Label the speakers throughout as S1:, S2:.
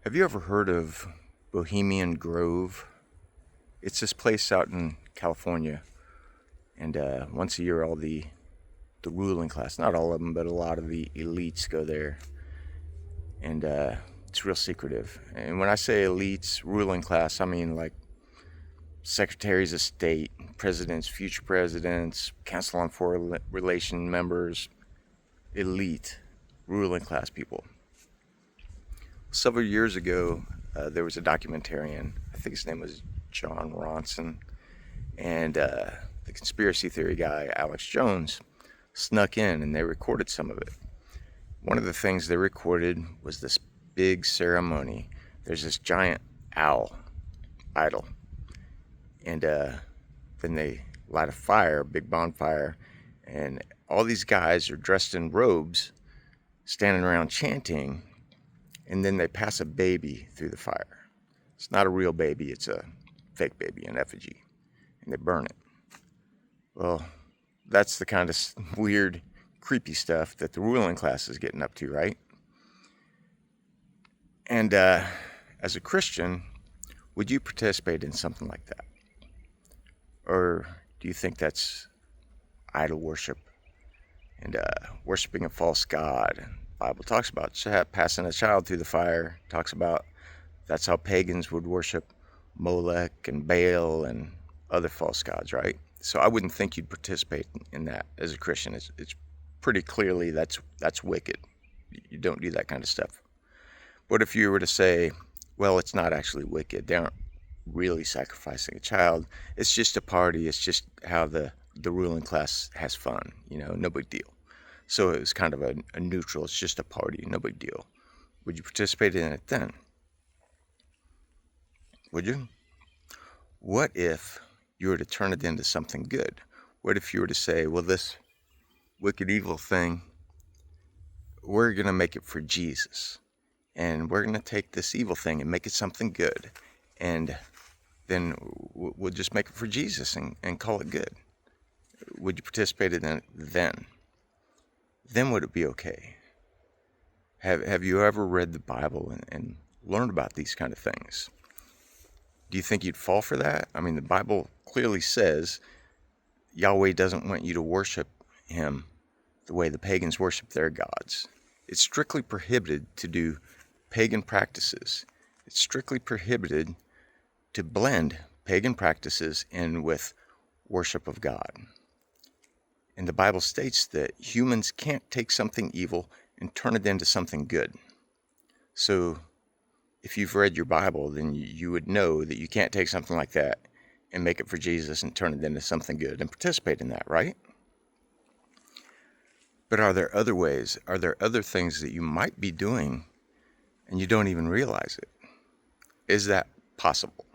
S1: Have you ever heard of Bohemian Grove? It's this place out in California, and once a year, all the ruling class, not all of them, but a lot of the elites go there, and it's real secretive. And when I say elites, ruling class, I mean like secretaries of state, presidents, future presidents, council on foreign relation members, elite, ruling class people. Several years ago, there was a documentarian, I think his name was John Ronson, and the conspiracy theory guy, Alex Jones, snuck in and they recorded some of it. One of the things they recorded was this big ceremony. There's this giant owl idol, and then they light a fire, a big bonfire, and all these guys are dressed in robes, standing around chanting, and then they pass a baby through the fire. It's not a real baby, it's a fake baby, an effigy, and they burn it. Well, that's the kind of weird, creepy stuff that the ruling class is getting up to, right? And as a Christian, would you participate in something like that? Or do you think that's idol worship and worshiping a false god? The Bible talks about passing a child through the fire, talks about that's how pagans would worship Molech and Baal and other false gods, right? So I wouldn't think you'd participate in that as a Christian. It's pretty clearly that's wicked. You don't do that kind of stuff. What if you were to say, well, it's not actually wicked. They aren't really sacrificing a child. It's just a party. It's just how the ruling class has fun. No big deal. So it was kind of a neutral. It's just a party. No big deal. Would you participate in it then? Would you? What if you were to turn it into something good? What if you were to say, well, this wicked evil thing, we're going to make it for Jesus. And we're going to take this evil thing and make it something good. And then we'll just make it for Jesus and call it good. Would you participate in it then? Then would it be okay? Have you ever read the Bible and learned about these kind of things? Do you think you'd fall for that? I mean, the Bible clearly says Yahweh doesn't want you to worship him the way the pagans worship their gods. It's strictly prohibited to do pagan practices. It's strictly prohibited to blend pagan practices in with worship of God. And the Bible states that humans can't take something evil and turn it into something good. So if you've read your Bible, then you would know that you can't take something like that and make it for Jesus and turn it into something good and participate in that, right? But are there other ways? Are there other things that you might be doing and you don't even realize it? Is that possible?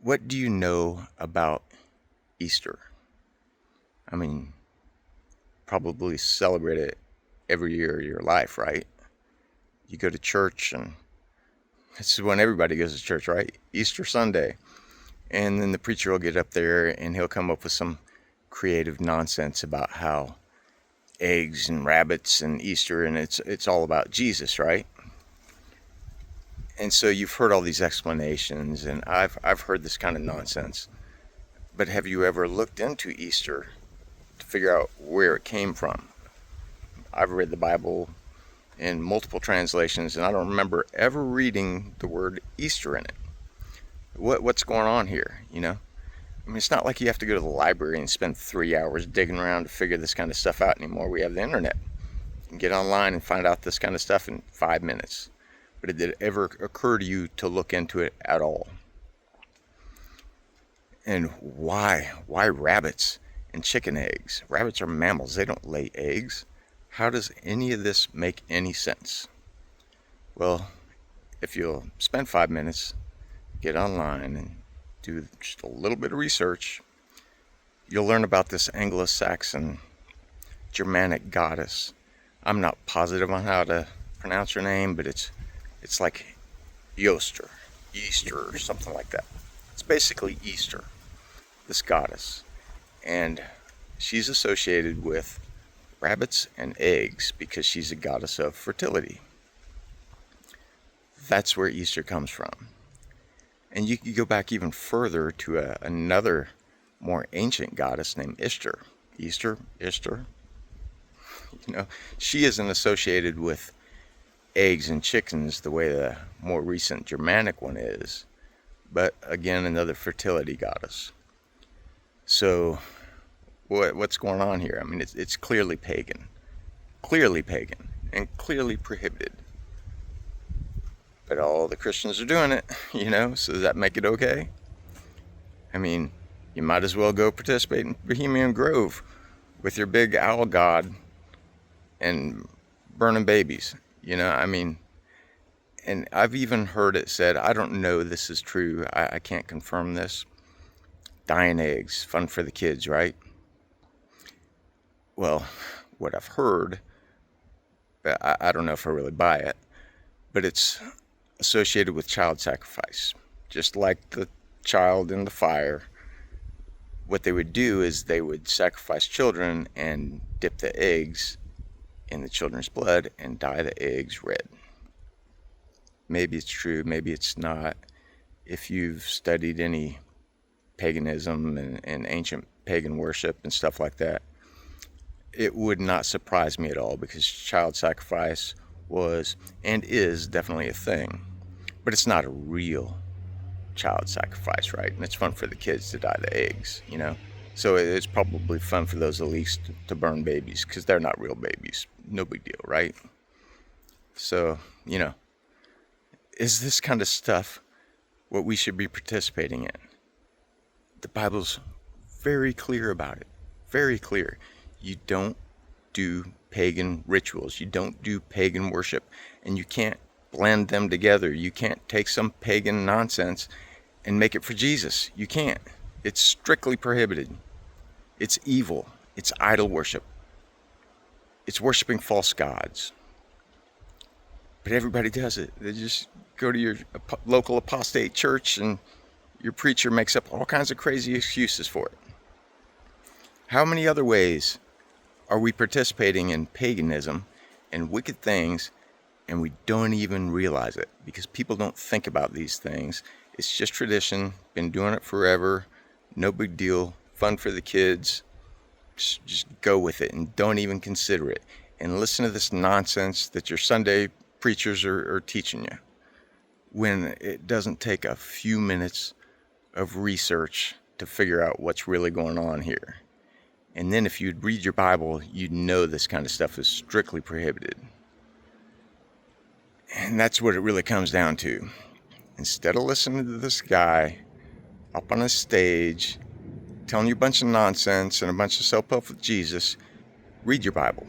S1: What do you know about Easter? I mean, probably celebrate it every year of your life, right? You go to church, and this is when everybody goes to church, right? Easter Sunday. And then the preacher will get up there and he'll come up with some creative nonsense about how eggs and rabbits and Easter, and it's all about Jesus, right? And so you've heard all these explanations, and I've heard this kind of nonsense. But have you ever looked into Easter to figure out where it came from? I've read the Bible in multiple translations, and I don't remember ever reading the word Easter in it. What's going on here, I mean, it's not like you have to go to the library and spend 3 hours digging around to figure this kind of stuff out anymore. We have the internet. You can get online and find out this kind of stuff in 5 minutes. But did it ever occur to you to look into it at all? And why rabbits and chicken eggs? Rabbits are mammals. They don't lay eggs. How does any of this make any sense? Well, if you'll spend 5 minutes, get online and do just a little bit of research, you'll learn about this Anglo-Saxon Germanic goddess. I'm not positive on how to pronounce her name, but it's like Eostre Easter or something like that. It's basically Easter, this goddess. And she's associated with rabbits and eggs because she's a goddess of fertility. That's where Easter comes from. And you could go back even further to another more ancient goddess named Easter. Easter. She isn't associated with eggs and chickens the way the more recent Germanic one is, but again, another fertility goddess. So what's going on here? I mean, it's clearly pagan, and clearly prohibited. But all the Christians are doing it, so does that make it okay? I mean, you might as well go participate in Bohemian Grove with your big owl god and burning babies, I mean, and I've even heard it said, I don't know this is true, I can't confirm this, dying eggs, fun for the kids, right? Well, what I've heard, I don't know if I really buy it, but it's associated with child sacrifice. Just like the child in the fire, what they would do is they would sacrifice children and dip the eggs in the children's blood and dye the eggs red. Maybe it's true, maybe it's not. If you've studied any paganism and ancient pagan worship and stuff like that, it would not surprise me at all, because child sacrifice was and is definitely a thing, but it's not a real child sacrifice, right? And it's fun for the kids to dye the eggs, so it's probably fun for those elites to burn babies, because they're not real babies. No big deal, right? So, is this kind of stuff what we should be participating in? The Bible's very clear about it. Very clear. You don't do pagan rituals. You don't do pagan worship. And you can't blend them together. You can't take some pagan nonsense and make it for Jesus. You can't. It's strictly prohibited. It's evil. It's idol worship. It's worshiping false gods. But everybody does it. They just go to your local apostate church and your preacher makes up all kinds of crazy excuses for it. How many other ways are we participating in paganism and wicked things, and we don't even realize it? Because people don't think about these things. It's just tradition, been doing it forever, no big deal, fun for the kids. Just go with it and don't even consider it. And listen to this nonsense that your Sunday preachers are teaching you, when it doesn't take a few minutes of research to figure out what's really going on here. And then if you'd read your Bible, you'd know this kind of stuff is strictly prohibited. And that's what it really comes down to. Instead of listening to this guy up on a stage telling you a bunch of nonsense and a bunch of self-help with Jesus, read your Bible.